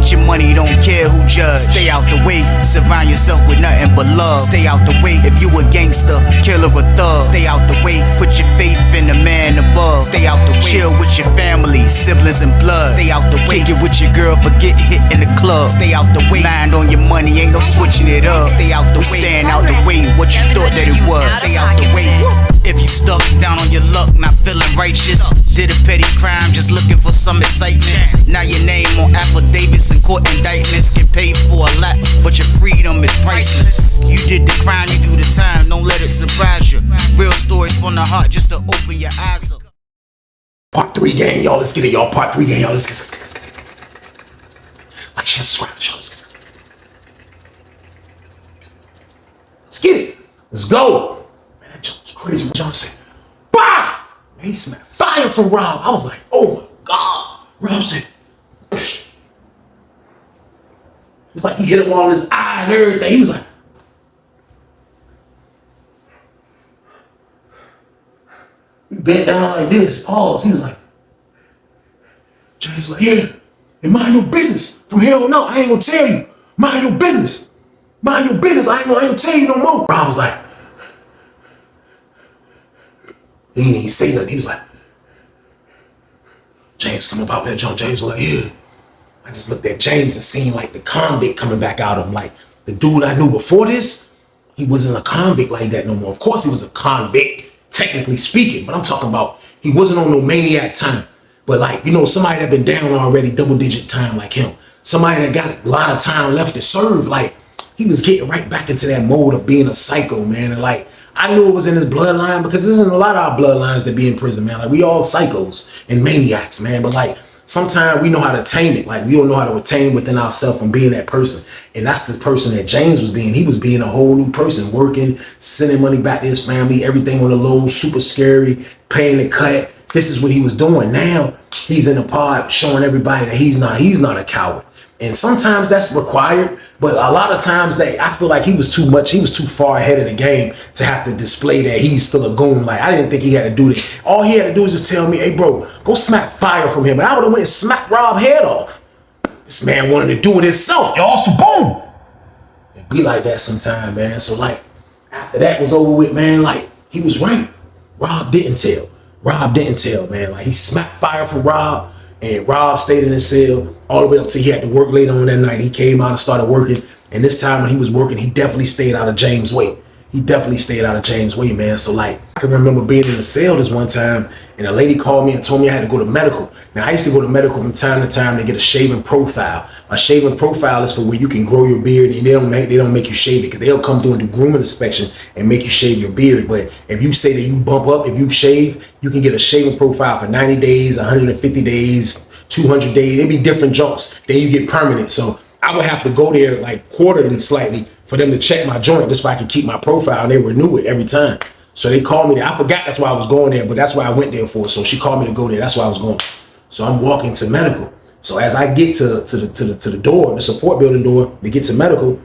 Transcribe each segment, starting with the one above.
Get your money, don't care who judge. Stay out the way, surround yourself with nothing but love. Stay out the way, if you a gangster, killer or thug. Stay out the way, put your faith in the man above. Stay out the way, chill with your family, siblings and blood. Stay out the way, kick it with your girl, forget hit in the club. Stay out the way, mind on your money, ain't no switching it up. Stay out the way, stand out the way, what you thought that it was. Stay out the way. If you stuck down on your luck, not feeling righteous, did a petty crime, just looking for some excitement. Now your name on affidavits and court indictments, get paid for a lot, but your freedom is priceless. You did the crime, you do the time, don't let it surprise you. Real stories from the heart, just to open your eyes up. Part 3 gang, y'all, let's get it, y'all. Part 3 gang, y'all, let's get it. Like, share, subscribe, y'all, let's get it. Let's go. Man, that jump was crazy. John said, bah! Man, he smacked fire from Rob. I was like, oh my God. Rob said, psh. It's like he hit him on his eye and everything. He was like, he bent down like this, pause. He was like, James was like, yeah, and mind your business. From here on out, I ain't gonna tell you. Mind your business. Mind your business. I ain't gonna tell you no more. Rob was like, he didn't even say nothing. He was like, James, come about that jump. James was like, yeah. I just looked at James and seen like the convict coming back out of him. Like the dude I knew before this, he wasn't a convict like that no more. Of course he was a convict, technically speaking, but I'm talking about he wasn't on no maniac time. But like, you know, somebody that been down already, double-digit time like him. Somebody that got a lot of time left to serve. Like he was getting right back into that mode of being a psycho, man. And like, I knew it was in his bloodline because there's a lot of our bloodlines that be in prison, man. Like we all psychos and maniacs, man. But like, sometimes we know how to tame it. Like we don't know how to retain within ourselves from being that person. And that's the person that James was being. He was being a whole new person, working, sending money back to his family, everything on the low, super scary, paying the cut. This is what he was doing. Now he's in the pod showing everybody that he's not a coward. And sometimes that's required, but a lot of times I feel like he was too much. He was too far ahead of the game to have to display that he's still a goon. Like I didn't think he had to do that. All he had to do was just tell me, hey bro, go smack fire from him. And I would have went and smacked Rob's head off. This man wanted to do it himself, y'all, so boom. It be like that sometime, man. So like after that was over with, man, like he was right. Rob didn't tell, man. Like he smacked fire from Rob. And Rob stayed in his cell all the way up till he had to work later on that night. He came out and started working. And this time when he was working, he definitely stayed out of James' way. Man. So like, I can remember being in the cell this one time and a lady called me and told me I had to go to medical. Now I used to go to medical from time to time to get a shaving profile. A shaving profile is for where you can grow your beard and they don't make you shave it because they'll come through and do grooming inspection and make you shave your beard. But if you say that you bump up, if you shave, you can get a shaving profile for 90 days, 150 days, 200 days. It'd be different jumps. Then you get permanent. So I would have to go there like quarterly slightly for them to check my joint just so I could keep my profile, and they renew it every time. So they called me there. I forgot that's why I was going there, but that's why I went there for. So she called me to go there. That's why I was going. So I'm walking to medical. So as I get to the door, the support building door, to get to medical,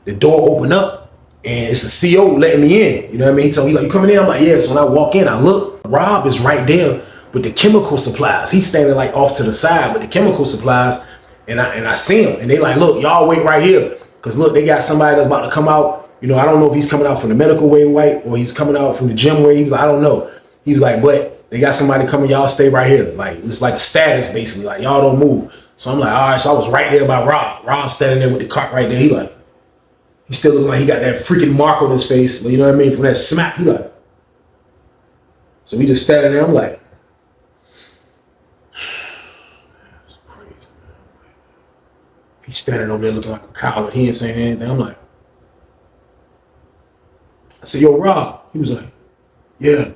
the door opened up and it's a CO letting me in. You know what I mean? He told me, like, you coming in? I'm like, yeah. So when I walk in, I look, Rob is right there with the chemical supplies. He's standing like off to the side with the chemical supplies. And I see him and they like, look, y'all wait right here. Cause look, they got somebody that's about to come out. You know, I don't know if he's coming out from the medical way white or he's coming out from the gym way. He was like, I don't know. He was like, but they got somebody coming, y'all stay right here. Like, it's like a status basically, like y'all don't move. So I'm like, all right. So I was right there by Rob. Rob standing there with the cart right there. He like, he still looking like he got that freaking mark on his face. You know what I mean? From that smack, he like. So we just standing there, I'm like, that's crazy. He's standing over there looking like a coward. He ain't saying anything. I'm like, I said, yo, Rob. He was like, yeah.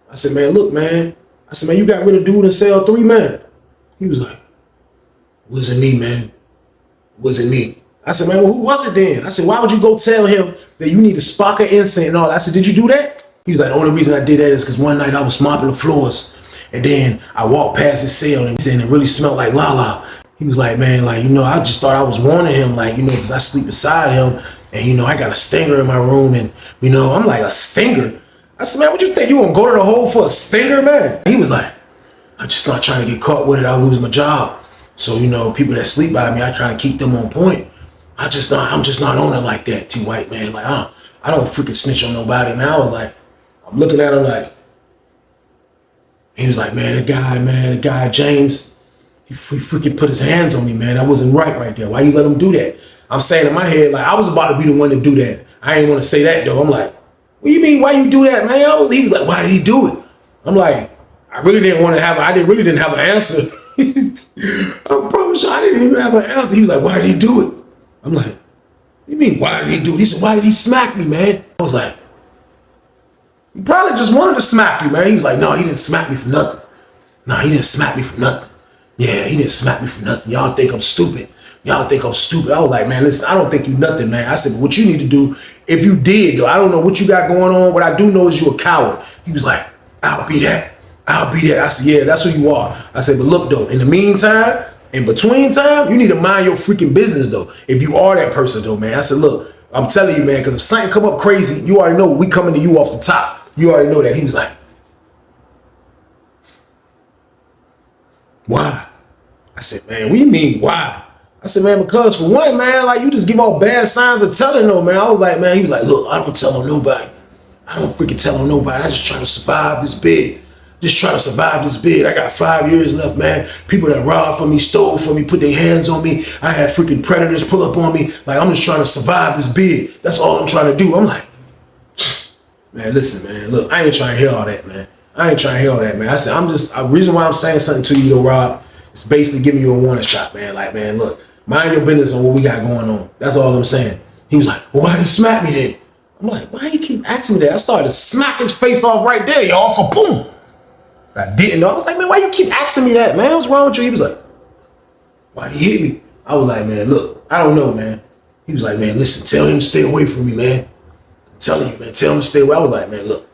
I said, man, look, man. I said, man, you got rid of dude in cell 3, man. He was like, wasn't me, man. Wasn't me. I said, man, well, who was it then? I said, why would you go tell him that you need to spark an incense and all that? I said, did you do that? He was like, the only reason I did that is because one night I was mopping the floors and then I walked past his cell and he said it really smelled like la-la. He was like, man, like, you know, I just thought I was warning him, like, you know, because I sleep beside him and, you know, I got a stinger in my room and, you know, I'm like, a stinger? I said, man, what you think? You gonna go to the hole for a stinger, man? He was like, I'm just not trying to get caught with it. I'll lose my job. So, you know, people that sleep by me, I try to keep them on point. I'm just not on it like that, T White, man. Like, I don't freaking snitch on nobody, man. I was like, I'm looking at him like, he was like, man, the guy, James, he freaking put his hands on me, man. That wasn't right there. Why you let him do that? I'm saying in my head, like, I was about to be the one to do that. I ain't want to say that, though. I'm like, what you mean, why you do that, man? He was like, why did he do it? I'm like, I really didn't have an answer. I promise you, I didn't even have an answer. He was like, why did he do it? I'm like, what you mean, why did he do it? He said, why did he smack me, man? I was like, he probably just wanted to smack you, man. He was like, no, he didn't smack me for nothing. No, he didn't smack me for nothing. Yeah, he didn't smack me for nothing. Y'all think I'm stupid. I was like, man, listen, I don't think you nothing, man. I said, but what you need to do, if you did, though, I don't know what you got going on. What I do know is you a coward. He was like, I'll be that. I said, yeah, that's who you are. I said, but look, though, in the meantime, in between time, you need to mind your freaking business, though. If you are that person, though, man. I said, look, I'm telling you, man, because if something come up crazy, you already know we coming to you off the top. You already know that. He was like, why? I said, man, what do you mean, why? I said, man, because for one, man, like, you just give all bad signs of telling them, man. I was like, man, he was like, look, I don't tell on nobody. I don't freaking tell on nobody. I just try to survive this bid. I got 5 years left, man. People that robbed from me, stole from me, put their hands on me. I had freaking predators pull up on me. Like, I'm just trying to survive this bid. That's all I'm trying to do. I'm like, man, listen, man, look, I ain't trying to hear all that, man. I said, the reason why I'm saying something to you, though, Rob, it's basically giving you a warning shot, man. Like, man, look, mind your business on what we got going on. That's all I'm saying. He was like, well, why did he smack me then? I'm like, why you keep asking me that? I started to smack his face off right there, y'all. So boom. I didn't know. I was like, man, why you keep asking me that, man? What's wrong with you? He was like, why did he hit me? I was like, man, look, I don't know, man. He was like, man, listen, tell him to stay away from me, man. I'm telling you, man, tell him to stay away. I was like, man, look,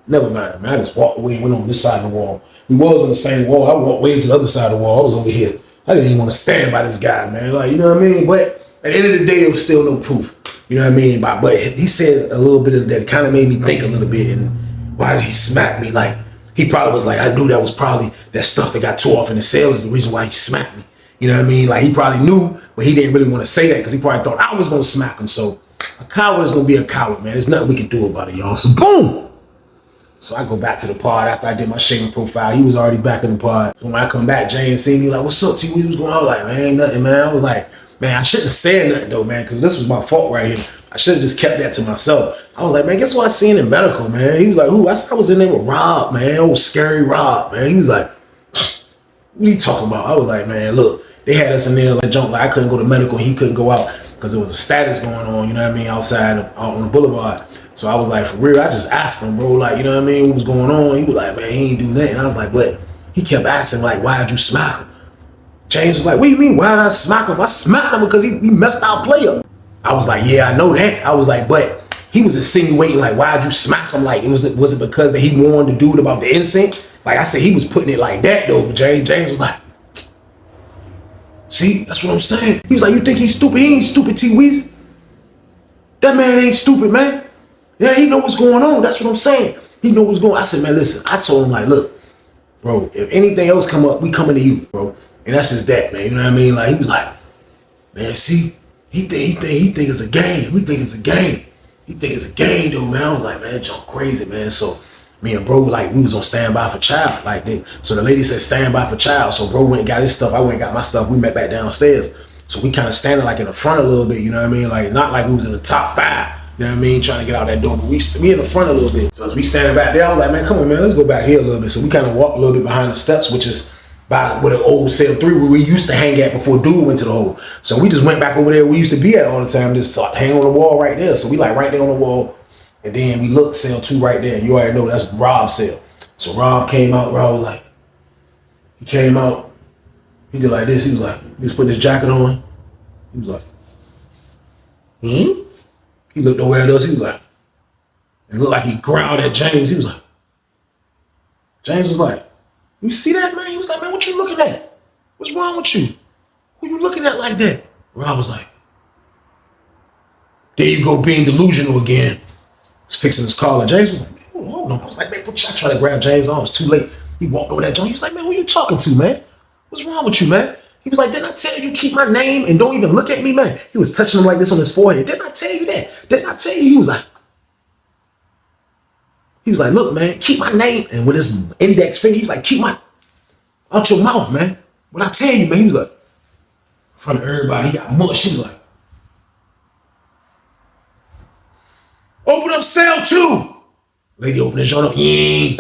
never mind, man. I just walked away and went on this side of the wall. We was on the same wall. I walked way to the other side of the wall. I was over here. I didn't even want to stand by this guy, man. Like, you know what I mean? But at the end of the day, it was still no proof. You know what I mean? But he said a little bit of that. It kind of made me think a little bit. And why did he smack me? Like, he probably was like, I knew that was probably that stuff that got tore off in the cell is the reason why he smacked me. You know what I mean? Like, he probably knew, but he didn't really want to say that because he probably thought I was going to smack him. So a coward is going to be a coward, man. There's nothing we can do about it, y'all. So boom. So I go back to the pod after I did my shaving profile. He was already back in the pod. So when I come back, James seen me like, what's up, T? What's going on? I was like, man, ain't nothing, man. I was like, man, I shouldn't have said nothing, though, man, because this was my fault right here. I should have just kept that to myself. I was like, man, guess what I seen in medical, man? He was like, who? I said I was in there with Rob, man. Old scary Rob, man. He was like, what are you talking about? I was like, man, look, they had us in there like junk. Like I couldn't go to medical and he couldn't go out because there was a status going on, you know what I mean, outside out on the boulevard. So I was like, for real, I just asked him, bro, like, you know what I mean, what was going on? He was like, man, he ain't do nothing. I was like, but he kept asking, like, why'd you smack him? James was like, what do you mean, why did I smack him? I smacked him because he messed our player. I was like, yeah, I know that. I was like, but he was insinuating, like, why'd you smack him? Like, was it because that he warned the dude about the incense? Like I said, he was putting it like that, though. James was like, see, that's what I'm saying. He was like, you think he's stupid? He ain't stupid, T. Weezy. That man ain't stupid, man. Yeah, he know what's going on. That's what I'm saying. He know what's going on. I said, man, listen, I told him, like, look, bro, if anything else come up, we coming to you, bro. And that's just that, man. You know what I mean? Like, he was like, man, see, he think it's a game. We think it's a game. He think it's a game, though, man. I was like, man, that junk crazy, man. So me and bro, like, we was on standby for child. Like, so the lady said standby for child. So bro went and got his stuff. I went and got my stuff. We met back downstairs. So we kind of standing like in the front a little bit, you know what I mean? Like, not like we was in the top 5. You know what I mean? Trying to get out that door, but we in the front a little bit. So as we standing back there, I was like, man, come on, man, let's go back here a little bit. So we kind of walked a little bit behind the steps, which is by where the old cell 3 where we used to hang at before dude went to the hole. So we just went back over there we used to be at all the time, just hang on the wall right there. So we like right there on the wall, and then we looked cell 2 right there. You already know that's Rob's cell. So Rob came out. Rob was like, he came out. He did like this. He was like, he was putting his jacket on. He was like, He looked over at us. He was like, it looked like he growled at James. He was like, James was like, you see that, man? He was like, man, what you looking at? What's wrong with you? Who you looking at like that? Rob was like, there you go being delusional again. He's fixing his collar. James was like, hold on. I was like, man, I tried to grab James' arm. It was too late. He walked over that joint. He was like, man, who you talking to, man? What's wrong with you, man? He was like, didn't I tell you keep my name and don't even look at me, man? He was touching him like this on his forehead. Didn't I tell you that? Didn't I tell you? He was like, look, man, keep my name. And with his index finger, he was like, keep my, out your mouth, man. What I tell you, man, he was like, in front of everybody, he got mushed. He was like, open up cell 2. Lady opened his joint up. He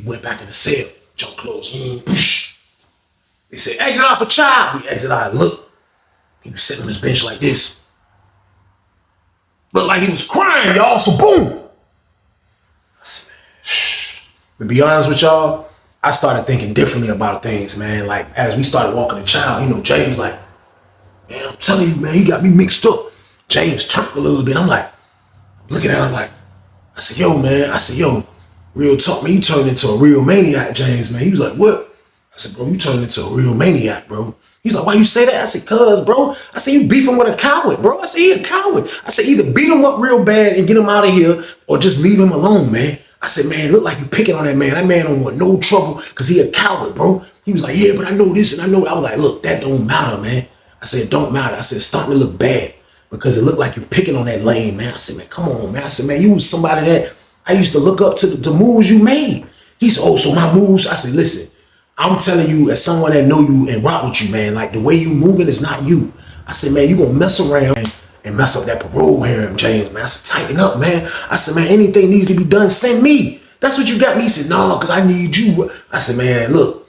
went back in the cell. Jump closed. They said, exit out for child. We exit out. Look, he was sitting on his bench like this. Looked like he was crying, y'all. So boom. I said, man. To be honest with y'all, I started thinking differently about things, man. Like, as we started walking the child, you know, James like, man, I'm telling you, man, he got me mixed up. James turned a little bit. I'm like, looking at him like, I said, yo, man. I said, yo, real talk, man. You turned into a real maniac, James, man. He was like, what? I said, bro, you turned into a real maniac, bro. He's like, why you say that? I said, cuz, bro. I said, you beefing with a coward, bro. I said, he a coward. I said, either beat him up real bad and get him out of here or just leave him alone, man. I said, man, look like you picking on that man. That man don't want no trouble because he a coward, bro. He was like, yeah, but I know this and I know. I was like, look, that don't matter, man. I said, it don't matter. I said, it's starting to look bad because it looked like you're picking on that lane, man. I said, man, come on, man. I said, man, you was somebody that I used to look up to the moves you made. He said, oh, so my moves? I said, listen, I'm telling you as someone that know you and rock with you, man, like the way you moving is not you. I said, man, you gonna mess around and mess up that parole hearing, James, man. I said, tighten up, man. I said, man, anything needs to be done, send me. That's what you got me. He said, no, because I need you. I said, man, look,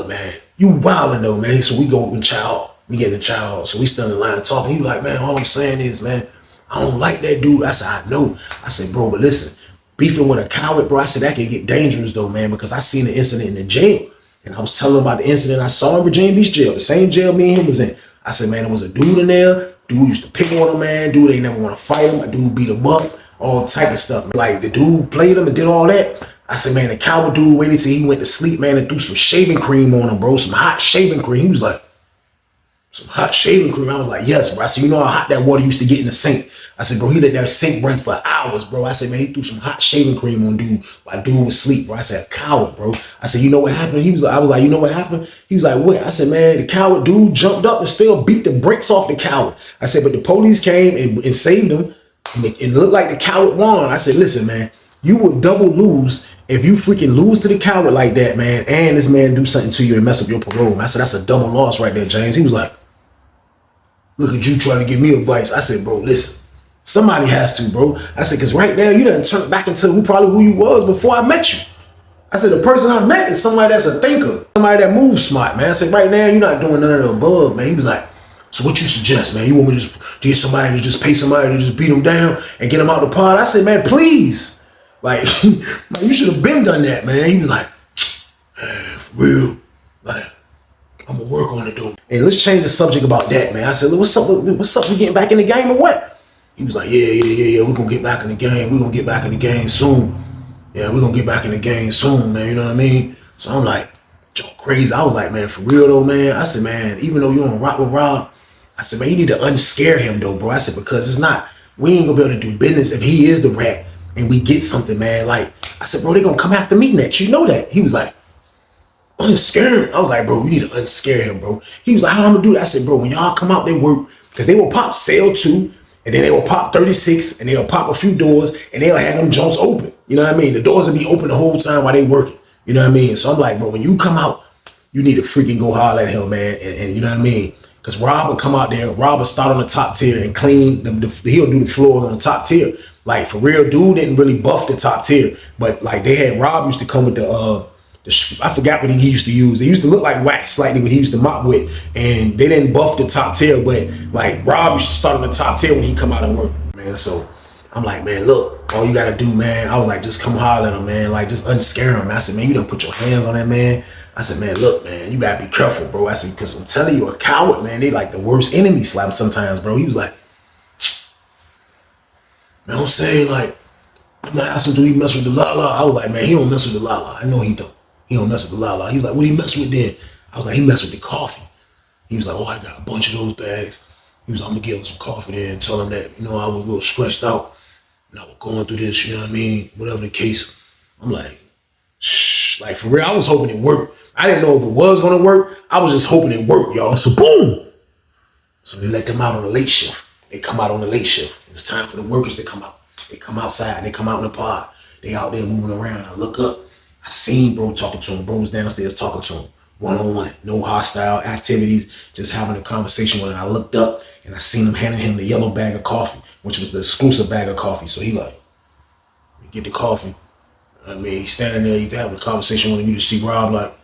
man, you wildin' though, man. So we go with child. We get in the child. So we still in the line talking. He was like, man, all I'm saying is, man, I don't like that dude. I said, I know. I said, bro, but listen, beefing with a coward, bro, I said, that can get dangerous though, man, because I seen the incident in the jail. And I was telling him about the incident I saw in Virginia Beach jail, the same jail me and him was in. I said, man, there was a dude in there. Dude used to pick on him, man. Dude ain't never want to fight him. A dude beat him up, all type of stuff. Man. Like the dude played him and did all that. I said, man, the coward dude waited till he went to sleep, man, and threw some shaving cream on him, bro. Some hot shaving cream. He was like, some hot shaving cream. I was like, yes, bro. I said, you know how hot that water used to get in the sink? I said, bro, he let that sink run for hours, bro. I said, man, he threw some hot shaving cream on dude while dude was asleep, bro. I said, coward, bro. I said, you know what happened? I was like, you know what happened? He was like, what? I said, man, the coward dude jumped up and still beat the brakes off the coward. I said, but the police came and saved him. And it looked like the coward won. I said, listen, man, you would double lose if you freaking lose to the coward like that, man, and this man do something to you and mess up your parole. I said, that's a double loss right there, James. He was like, look at you trying to give me advice. I said, bro, listen, somebody has to, bro. I said, because right now you done turned back into who you was before I met you. I said, the person I met is somebody that's a thinker, somebody that moves smart, man. I said, right now you're not doing none of the above, man. He was like, so what you suggest, man? You want me to just get somebody to just pay somebody to just beat them down and get them out the pod? I said, man, please. Like, man, you should have been done that, man. He was like, man, for real, like, I'm gonna work on it, though. And let's change the subject about that, man. I said, what's up? We getting back in the game or what? He was like, yeah. We're gonna get back in the game. We're gonna get back in the game soon. Yeah, we're gonna get back in the game soon, man. You know what I mean? So I'm like, Joe, crazy. I was like, man, for real though, man. I said, man, even though you don't rock with Rob, I said, man, you need to unscare him though, bro. I said, because it's not, we ain't gonna be able to do business if he is the rat and we get something, man. Like, I said, bro, they gonna come after me next. You know that. He was like, unscare him. I was like, bro, you need to unscare him, bro. He was like, how I'm gonna do that? I said, bro, when y'all come out, they work, because they will pop cell 2, and then they will pop 36, and they'll pop a few doors, and they'll have them joints open. You know what I mean? The doors will be open the whole time while they working. You know what I mean? So I'm like, bro, when you come out, you need to freaking go holler at him, man. And you know what I mean? Because Rob will come out there, Rob will start on the top tier and clean, he'll do the floor on the top tier. Like, for real, dude didn't really buff the top tier. But, like, they had, Rob used to come with I forgot what he used to use. It used to look like wax slightly what he used to mop with. And they didn't buff the top tier, but, like, Rob used to start on the top tier when he come out and work, man. So, I'm like, man, look, all you got to do, man, I was like, just come holler at him, man. Like, just unscare him. I said, man, you done put your hands on that, man. I said, man, look, man, you got to be careful, bro. I said, because I'm telling you, a coward, man, they like the worst enemy slap sometimes, bro. He was like, man, I'm saying, like, I'm not asking, do he mess with the la-la? I was like, man, he don't mess with the la-la. I know he don't. He don't mess with the la-la. He was like, what he mess with then? I was like, he mess with the coffee. He was like, oh, I got a bunch of those bags. He was like, I'm going to give him some coffee there and tell him that, you know, I was a little stressed out. And I was going through this, you know what I mean? Whatever the case. I'm like, shh. Like, for real, I was hoping it worked. I didn't know if it was gonna work. I was just hoping it worked, y'all. So boom. So they let them out on the late shift. They come out on the late shift. It was time for the workers to come out. They come outside. They come out in the pod. They out there moving around. I look up. I seen bro talking to him. Bro was downstairs talking to him. One-on-one. No hostile activities. Just having a conversation with him. I looked up and I seen him handing him the yellow bag of coffee, which was the exclusive bag of coffee. So he like, get the coffee. I mean, he's standing there. You can have a conversation with him. You just see Rob like,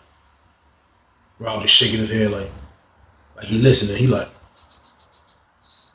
Rob just shaking his head like he listening. He like,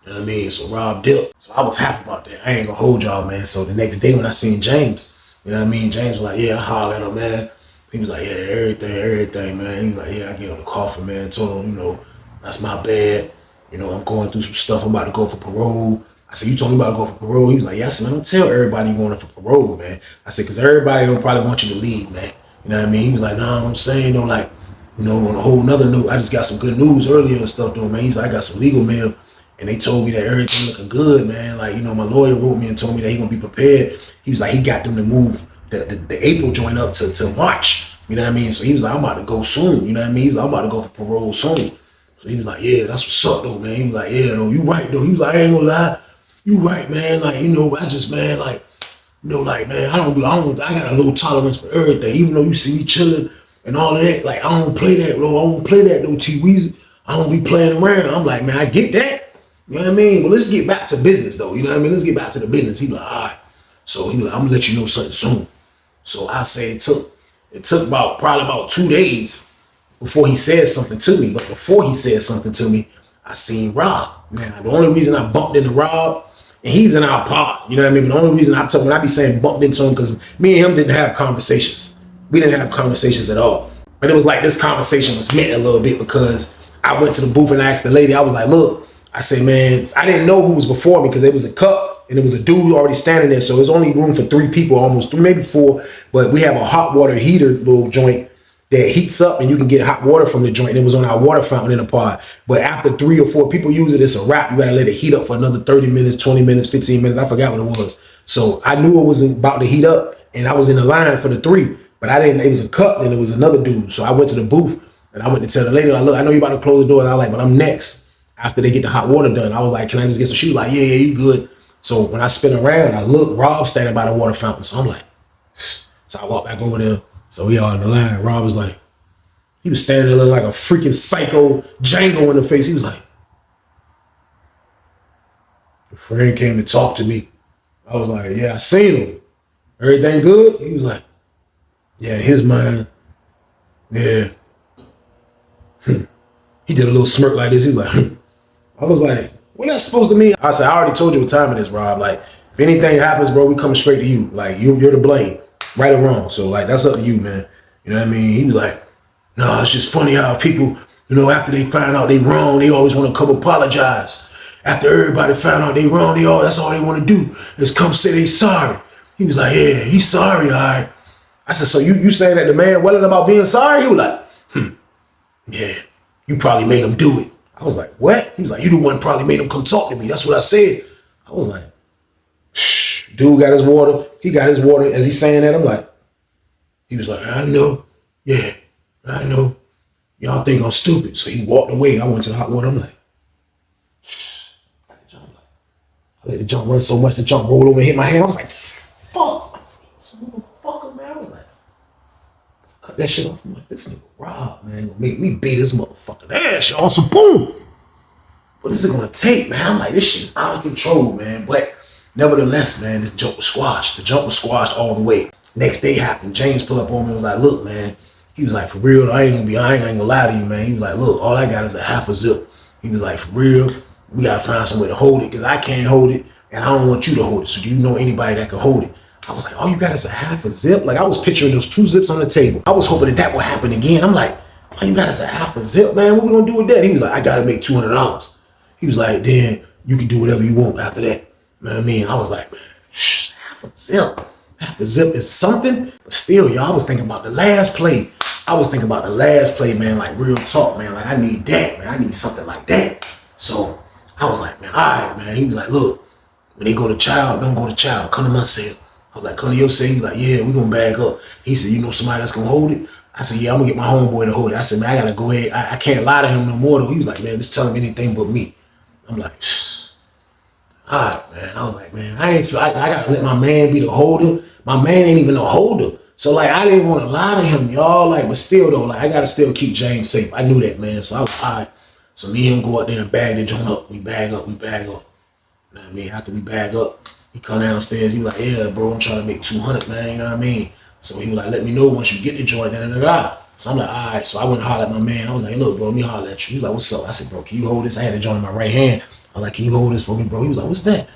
you know what I mean? So Rob dipped. So I was happy about that. I ain't gonna hold y'all, man. So the next day when I seen James, you know what I mean? James was like, yeah, I hollered at him, man. He was like, yeah, everything, man. He was like, yeah, I gave him the coffee, man. Told him, you know, that's my bad. You know, I'm going through some stuff. I'm about to go for parole. I said, you told me about to go for parole? He was like, yes, man, don't tell everybody you going for parole, man. I said, because everybody don't probably want you to leave, man. You know what I mean? He was like, nah, I'm saying, though, like, you know, on a whole nother note, I just got some good news earlier and stuff, though, man. He's like, I got some legal mail. And they told me that everything looking good, man. Like, you know, my lawyer wrote me and told me that he gonna be prepared. He was like, he got them to move the April joint up to March. You know what I mean? So he was like, I'm about to go soon. You know what I mean? He was like, I'm about to go for parole soon. So he was like, yeah, that's what's up, though, man. He was like, yeah, no, you right, though. He was like, I ain't gonna lie. You right, man. Like, you know, I just, man, like, you know, like, man, I got a low tolerance for everything. Even though you see me chilling and all of that, like, I don't play that, though. I don't play that, though, T-Weezy. I don't be playing around. I'm like, man, I get that. You know what I mean? But let's get back to business, though. You know what I mean? Let's get back to the business. He like, all right. So he like, I'm gonna let you know something soon. So I say it took probably about 2 days before he said something to me. But before he said something to me, I seen Rob. Man, the only reason I bumped into Rob, and he's in our pod, you know what I mean? But the only reason when I be saying bumped into him, because me and him didn't have conversations. We didn't have conversations at all. But it was like this conversation was meant a little bit because I went to the booth and I asked the lady, I was like, look, I said, man, I didn't know who was before me because there was a cup and there was a dude already standing there. So there's only room for 3 people, almost 3, maybe 4. But we have a hot water heater little joint that heats up and you can get hot water from the joint. And it was on our water fountain in the pod. But after 3 or 4 people use it, it's a wrap. You got to let it heat up for another 30 minutes, 20 minutes, 15 minutes. I forgot what it was. So I knew it was about to heat up and I was in the line for the 3. But I didn't, it was a cup and it was another dude. So I went to the booth and I went to tell the lady, like, look, I know you're about to close the door. And I was like, but I'm next. After they get the hot water done, I was like, can I just get some? She was like, yeah, you good. So when I spin around, I look, Rob standing by the water fountain. So I'm like, so I walk back over there. So we all in the line. Rob was like, he was standing there looking like a freaking psycho Django in the face. He was like, your friend came to talk to me. I was like, yeah, I seen him. Everything good? He was like, yeah, his mind. Yeah. He did a little smirk like this. He was like, I was like, what that's supposed to mean? I said, I already told you what time it is, Rob. Like, if anything happens, bro, we coming straight to you. Like, you're to blame, right or wrong. So, like, that's up to you, man. You know what I mean? He was like, no, it's just funny how people, you know, after they find out they wrong, they always want to come apologize. After everybody found out they wrong, that's all they want to do is come say they sorry. He was like, yeah, he's sorry, all right. I said, so you saying that the man wasn't about being sorry? He was like, yeah, you probably made him do it. I was like, what? He was like, you the one probably made him come talk to me. That's what I said. I was like, shh. Dude got his water. He got his water. As he's saying that, I'm like, he was like, I know. Yeah, I know. Y'all think I'm stupid. So he walked away. I went to the hot water. I'm like, I let the jump run so much, the jump rolled over and hit my hand. I was like, fuck. This motherfucker, man. I was like, cut that shit off. I'm like, this nigga Rob, man, gonna make me beat this motherfucking ass, y'all. So boom. What is it gonna take, man? I'm like, this shit is out of control, man. But nevertheless, man, this jump was squashed. The jump was squashed all the way. Next day happened. James pulled up on me and was like, look, man. He was like, for real, I ain't gonna lie to you, man. He was like, look, all I got is a half a zip. He was like, for real, we gotta find some way to hold it because I can't hold it and I don't want you to hold it. So do you know anybody that can hold it? I was like, all you got is a half a zip? Like, I was picturing those 2 zips on the table. I was hoping that would happen again. I'm like, all you got is a half a zip, man. What we gonna do with that? He was like, I gotta make $200. He was like, then you can do whatever you want after that. You know what I mean? I was like, man, half a zip. Half a zip is something. But still, y'all, I was thinking about the last play. Man. Like, real talk, man. Like, I need that, man. I need something like that. So I was like, man, all right, man. He was like, look, when they go to child, don't go to child. Come to my cell. I was like, come to your cell. He was like, yeah, we gonna bag up. He said, you know somebody that's gonna hold it? I said, yeah, I'm gonna get my homeboy to hold it. I said, man, I gotta go ahead. I can't lie to him no more though. He was like, man, just tell him anything but me. I'm like, all right, man. I was like, man, I gotta let my man be the holder. My man ain't even a holder. So like I didn't want to lie to him, y'all. Like, but still though, like I gotta still keep James safe. I knew that, man. So I was all right. So me and him go out there and bag the joint up. We bag up. You know what I mean? After we bag up, he come downstairs. He was like, yeah, bro, I'm trying to make 200, man. You know what I mean? So he was like, let me know once you get the joint. So I'm like, all right. So I went and hollered at my man. I was like, hey, look, bro, let me holler at you. He was like, what's up? I said, bro, can you hold this? I had the joint in my right hand. I was like, can you hold this for me, bro? He was like, what's that?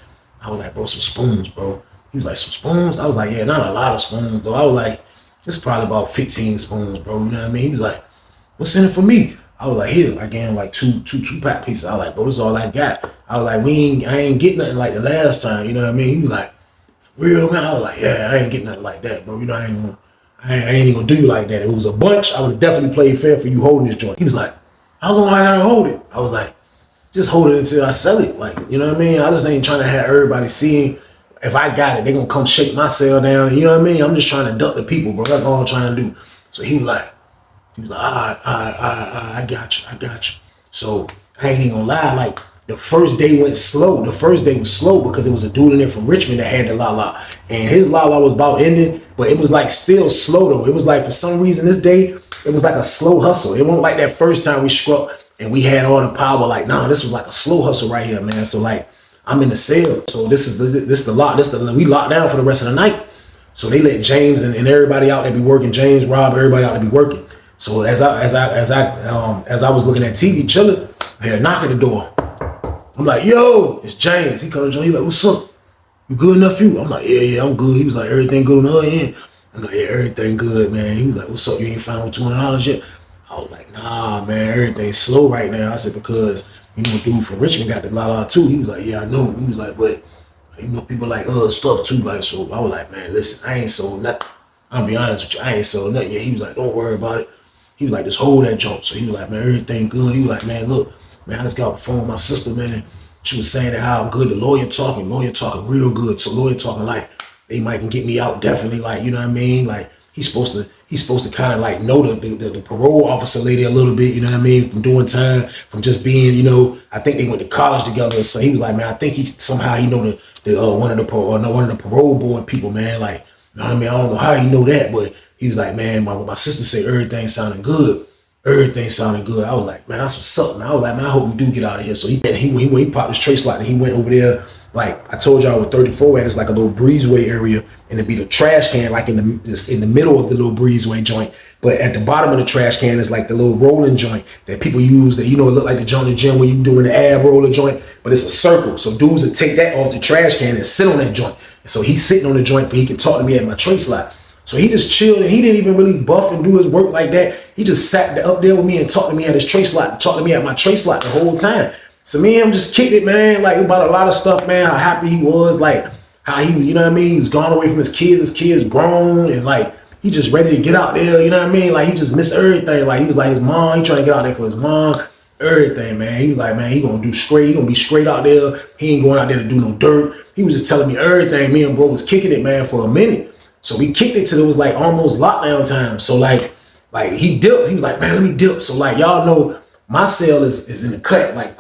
I was like, bro, some spoons, bro. He was like, some spoons? I was like, yeah, not a lot of spoons, though. I was like, just probably about 15 spoons, bro. You know what I mean? He was like, what's in it for me? I was like, here. I gave him like two pack pieces. I was like, bro, this is all I got. I was like, I ain't get nothing like the last time. You know what I mean? He was like, for real, man? I was like, yeah, I ain't getting nothing like that, bro. You know, I ain't even gonna do you like that. If it was a bunch, I would have definitely played fair for you holding this joint. He was like, how long I gotta hold it? I was like, just hold it until I sell it. Like, you know what I mean? I just ain't trying to have everybody seeing. If I got it, they gonna come shake my sale down. You know what I mean? I'm just trying to duck the people, bro. That's all I'm trying to do. So he was like, all right, I got you. So I ain't even gonna lie, like the first day went slow. The first day was slow because it was a dude in there from Richmond that had the la-la. And his la-la was about ending, but it was like still slow though. It was like for some reason this day, it was like a slow hustle. It wasn't like that first time we struck and we had all the power. Like, nah, this was like a slow hustle right here, man. So like I'm in the sale. So this is the lot. We locked down for the rest of the night. So they let James and everybody out there be working. James, Rob, everybody out there be working. So as I was looking at TV chilling, I heard a knock at the door. I'm like, yo, it's James. He comes to He's like, what's up? You good enough, you? I'm like, yeah, I'm good. He was like, everything good on the other end? I'm like, yeah, everything good, man. He was like, what's up? You ain't found $200 yet? I was like, nah, man, everything's slow right now. I said, because you know, dude from Richmond got the la-la too. He was like, yeah, I know. He was like, but you know, people like stuff too. Like, so I was like, man, listen, I ain't sold nothing. I'll be honest with you, I ain't sold nothing yet. He was like, don't worry about it. He was like, just hold that joint. So he was like, man, everything good. He was like, man, look, man, I just got off the phone with my sister, man. She was saying that how good the lawyer talking real good. So lawyer talking like they might can get me out definitely. Like, you know what I mean? Like he's supposed to kind of like know the parole officer lady a little bit, you know what I mean? From doing time, from just being, you know, I think they went to college together. So he was like, man, I think he know one of the parole board people, man. Like, you know what I mean? I don't know how he know that, but he was like, man, my sister said everything sounding good. Everything sounded good. I was like, man, that's what's up, man. I was like, man, I hope we do get out of here. So he popped his trace slot and he went over there. Like I told y'all with 34 at, it's like a little breezeway area, and it'd be the trash can like in the middle of the little breezeway joint. But at the bottom of the trash can is like the little rolling joint that people use that, you know, it look like the joint in the gym where you doing the ab roller joint, but it's a circle. So dudes would take that off the trash can and sit on that joint. And so he's sitting on the joint where he could talk to me at my trace slot. So he just chilled and he didn't even really buff and do his work like that. He just sat up there with me and talked to me at his trace slot, talked to me at my trace slot the whole time. So me and him just kicked it, man, like about a lot of stuff, man, how happy he was, like how he, you know what I mean? He was gone away from his kids grown, and like, he just ready to get out there, you know what I mean? Like he just missed everything. Like he was like his mom, he trying to get out there for his mom, everything, man. He was like, man, he gonna be straight out there. He ain't going out there to do no dirt. He was just telling me everything. Me and bro was kicking it, man, for a minute. So we kicked it till it was like almost lockdown time. So like he dipped. He was like, man, let me dip. So like y'all know my cell is in the cut. Like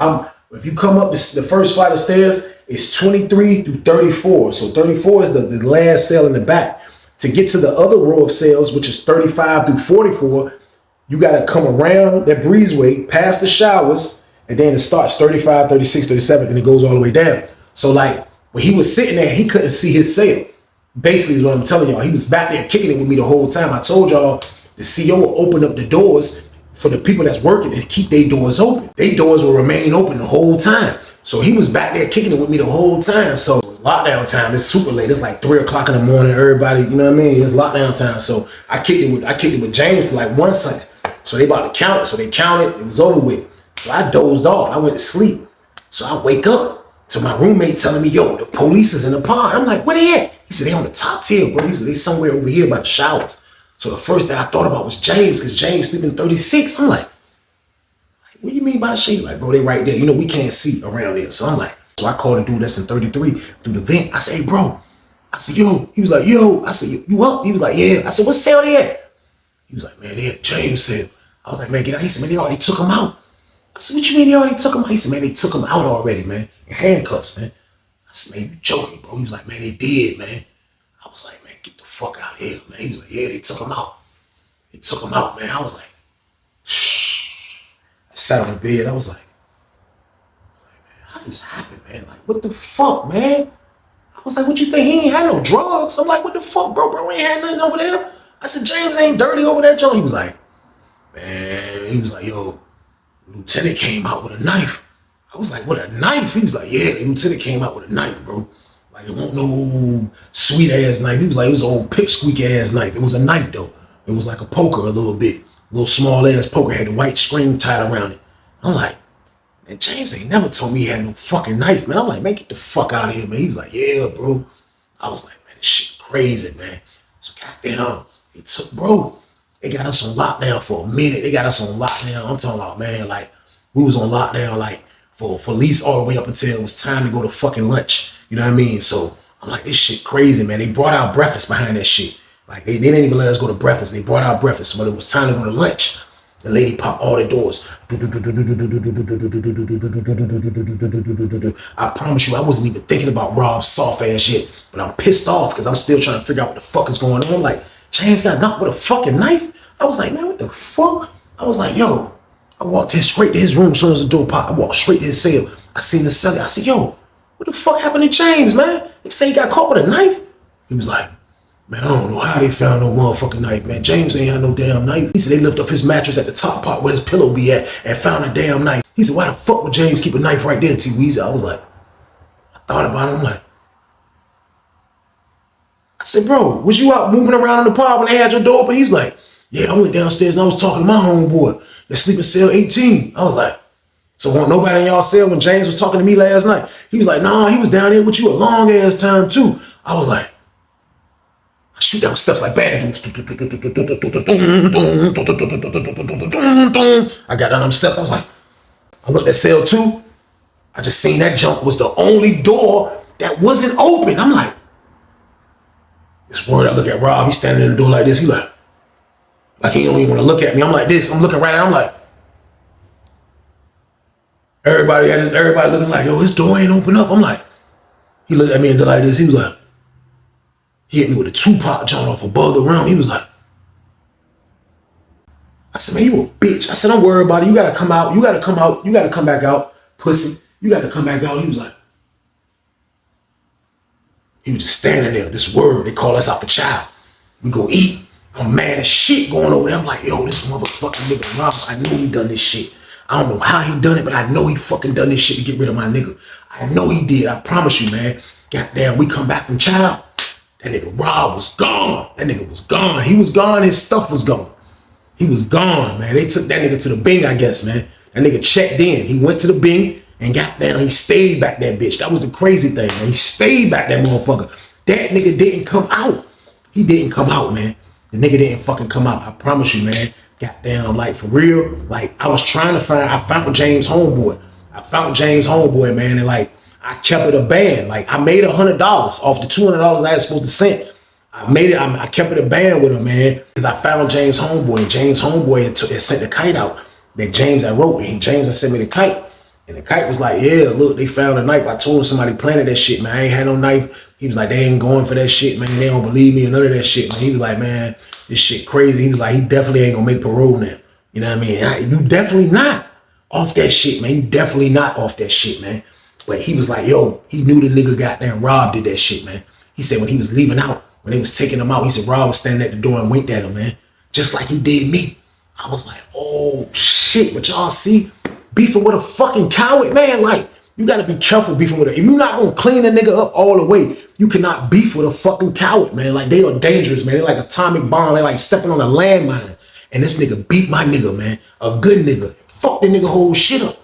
if you come up the first flight of stairs, it's 23 through 34. So 34 is the last cell in the back. To get to the other row of cells, which is 35 through 44, you gotta come around that breezeway, past the showers, and then it starts 35, 36, 37, and it goes all the way down. So like when he was sitting there, he couldn't see his cell. Basically is what I'm telling y'all. He was back there kicking it with me the whole time. I told y'all the CO will open up the doors for the people that's working and keep their doors open. Their doors will remain open the whole time. So he was back there kicking it with me the whole time. So it was lockdown time. It's super late. It's like 3 o'clock in the morning. Everybody, you know what I mean? It's lockdown time. So I kicked it with James for like 1 second. So they about to count it. So they counted. It was over with. So I dozed off. I went to sleep. So I wake up to my roommate telling me, yo, the police is in the pond. I'm like, where they at? He said, they on the top tier, bro. He said, they somewhere over here by the showers. So the first thing I thought about was James, because James sleeping 36. I'm like, what do you mean by the shade? Like, bro, they right there. You know, we can't see around there. So I'm like, so I called a dude that's in 33 through the vent. I said, hey, bro. I said, yo. He was like, yo. I said, you up? He was like, yeah. I said, what cell they at? He was like, man, they had James cell. I was like, man, get out. He said, man, they already took him out. I said, what you mean they already took him out? He said, man, they took him out already, man. In handcuffs, man. I said, man, you joking, bro. He was like, man, they did, man. I was like, man, get the fuck out of here, man. He was like, yeah, they took him out. They took him out, man. I was like, shh. I sat on the bed. I was like, man, how did this happen, man? Like, what the fuck, man? I was like, what you think? He ain't had no drugs. I'm like, what the fuck, bro? Bro ain't had nothing over there. I said, James ain't dirty over there, Joe. He was like, man, he was like, yo, Lieutenant came out with a knife. I was like, what, a knife? He was like, yeah, Lieutenant came out with a knife, bro. Like, it wasn't no sweet ass knife. He was like, it was an old pipsqueak ass knife. It was a knife, though. It was like a poker a little bit. A little small ass poker, had the white string tied around it. I'm like, man, James ain't never told me he had no fucking knife, man. I'm like, man, get the fuck out of here, man. He was like, yeah, bro. I was like, man, this shit crazy, man. So goddamn, it took, bro, they got us on lockdown for a minute. They got us on lockdown. I'm talking about, man, like, we was on lockdown, like, for at least all the way up until it was time to go to fucking lunch. You know what I mean? So I'm like, this shit crazy, man. They brought out breakfast behind that shit. Like, they didn't even let us go to breakfast. They brought out breakfast. So when it was time to go to lunch, the lady popped all the doors. I promise you, I wasn't even thinking about Rob's soft ass shit, but I'm pissed off because I'm still trying to figure out what the fuck is going on. I'm like, James got knocked with a fucking knife? I was like, man, what the fuck? I was like, yo, I walked straight to his room as soon as the door popped. I walked straight to his cell. I seen the celly. I said, yo, what the fuck happened to James, man? They say he got caught with a knife? He was like, man, I don't know how they found no motherfucking knife, man. James ain't had no damn knife. He said they lifted up his mattress at the top part where his pillow be at and found a damn knife. He said, why the fuck would James keep a knife right there, T. Weezy? I was like, I thought about it. I'm like, I said, bro, was you out moving around in the pod when they had your door open? He's like, yeah, I went downstairs and I was talking to my homeboy that sleep in cell 18. I was like, so won't nobody in y'all cell when James was talking to me last night? He was like, nah, he was down there with you a long ass time too. I was like, I shoot down steps like bad dudes. I got down them steps. I was like, I looked at cell 2. I just seen that jump was the only door that wasn't open. I'm like, this word. I look at Rob. He's standing in the door like this. He like he don't even want to look at me. I'm like this. I'm looking right at him. I'm like, everybody looking like, yo, his door ain't open up. I'm like, he looked at me and did like this. He was like, he hit me with a Tupac joint off above the rim. He was like, I said, man, you a bitch. I said, don't worry about it. You gotta come out. You gotta come out. You gotta come back out, pussy. You gotta come back out. He was like, he was just standing there. This word, they call us out for child. We go eat. I'm mad as shit going over there. I'm like, yo, this motherfucking nigga Rob, I know he done this shit. I don't know how he done it, but I know he fucking done this shit to get rid of my nigga. I know he did. I promise you, man. Goddamn, we come back from child. That nigga Rob was gone. That nigga was gone. He was gone. His stuff was gone. He was gone, man. They took that nigga to the Bing, I guess, man. That nigga checked in. He went to the Bing and goddamn, he stayed back that bitch. That was the crazy thing, man. He stayed back that motherfucker. That nigga didn't come out. He didn't come out, man. The nigga didn't fucking come out. I promise you, man. Goddamn, like for real. Like I was trying to find, I found James' homeboy. Man, and like I kept it a band. Like I made $100 off the $200 I was supposed to send. I kept it a band with him, man, because I found James' homeboy. And James' homeboy had sent the kite out that James I wrote. And James had sent me the kite. And the kite was like, yeah, look, they found a knife. I told him somebody planted that shit, man. I ain't had no knife. He was like, they ain't going for that shit, man. They don't believe me or none of that shit, man. He was like, man, this shit crazy. He was like, he definitely ain't gonna make parole now. You know what I mean? You definitely not off that shit, man. You definitely not off that shit, man. But he was like, yo, he knew the nigga goddamn Rob did that shit, man. He said when he was leaving out, when they was taking him out, he said Rob was standing at the door and winked at him, man. Just like he did me. I was like, oh shit, but y'all see? Beefing with a fucking coward, man. Like, you gotta be careful beefing with it. If you're not gonna clean a nigga up all the way, you cannot beef with a fucking coward, man. Like, they are dangerous, man. They're like atomic bomb. They're like stepping on a landmine. And this nigga beat my nigga, man. A good nigga. Fuck the nigga whole shit up.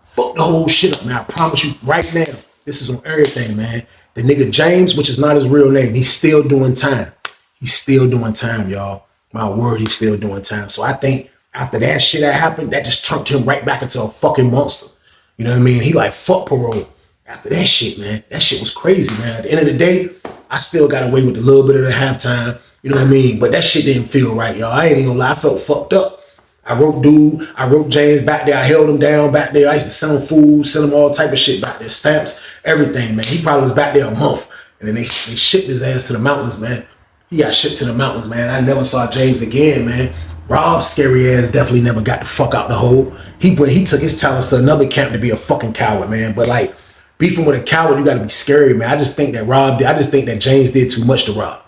Fuck the whole shit up, man. I promise you right now, this is on everything, man. The nigga James, which is not his real name, he's still doing time. He's still doing time, y'all. My word, he's still doing time. So I think after that shit that happened, that just turned him right back into a fucking monster. You know what I mean? He like, fuck parole. After that shit, man, that shit was crazy, man. At the end of the day, I still got away with a little bit of the halftime. You know what I mean? But that shit didn't feel right, y'all. I ain't even gonna lie, I felt fucked up. I wrote James back there. I held him down back there. I used to send him food, send him all type of shit back there, stamps, everything, man. He probably was back there a month. And then they shipped his ass to the mountains, man. He got shipped to the mountains, man. I never saw James again, man. Rob's scary ass definitely never got the fuck out the hole. He took his talents to another camp to be a fucking coward, man. But like, beefing with a coward, you gotta be scary, man. I just think that James did too much to Rob.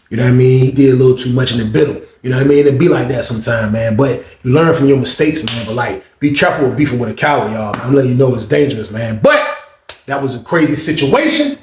You know what I mean? He did a little too much and it bit him. You know what I mean? It be like that sometimes, man. But you learn from your mistakes, man. But like, be careful with beefing with a coward, y'all. I'm letting you know it's dangerous, man. But that was a crazy situation.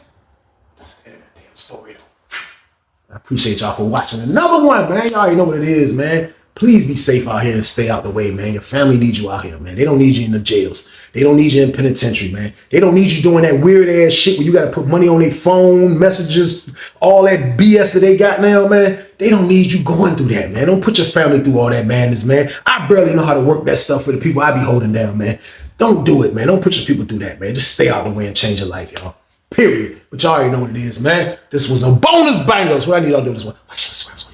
That's the end of that damn story, though. I appreciate y'all for watching another one, man. Y'all already know what it is, man. Please be safe out here and stay out the way, man. Your family needs you out here, man. They don't need you in the jails. They don't need you in penitentiary, man. They don't need you doing that weird ass shit where you got to put money on their phone, messages, all that BS that they got now, man. They don't need you going through that, man. Don't put your family through all that madness, man. I barely know how to work that stuff for the people I be holding down, man. Don't do it, man. Don't put your people through that, man. Just stay out the way and change your life, y'all. Period. But y'all already know what it is, man. This was a bonus banger. So what I need y'all to do this one. Like, subscribe, y'all.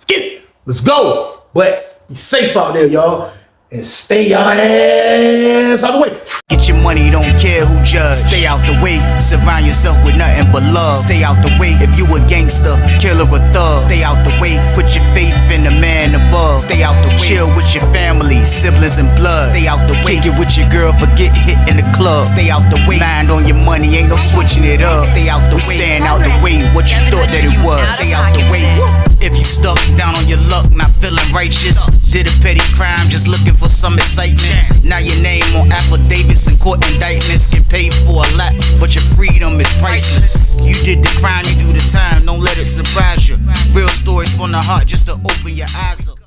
Get it. Let's go. But be safe out there, y'all. And stay your ass out the way. Get your money, don't care who judge. Stay out the way, surround yourself with nothing but love. Stay out the way if you a gangster, killer or thug. Stay out the way, put your faith in the man above. Stay out the way, chill with your family, siblings and blood. Stay out the way, kick it with your girl, forget hit in the club. Stay out the way, mind on your money, ain't no switching it up. Stay out the way, stand out the way, what you thought that it was. Stay out the way, if you stuck down on your luck, not feeling righteous. Did a petty crime, just looking for some excitement. Now your name on affidavits and court indictments. Get paid for a lot, but your freedom is priceless. You did the crime, you do the time, don't let it surprise you. Real stories from the heart just to open your eyes up.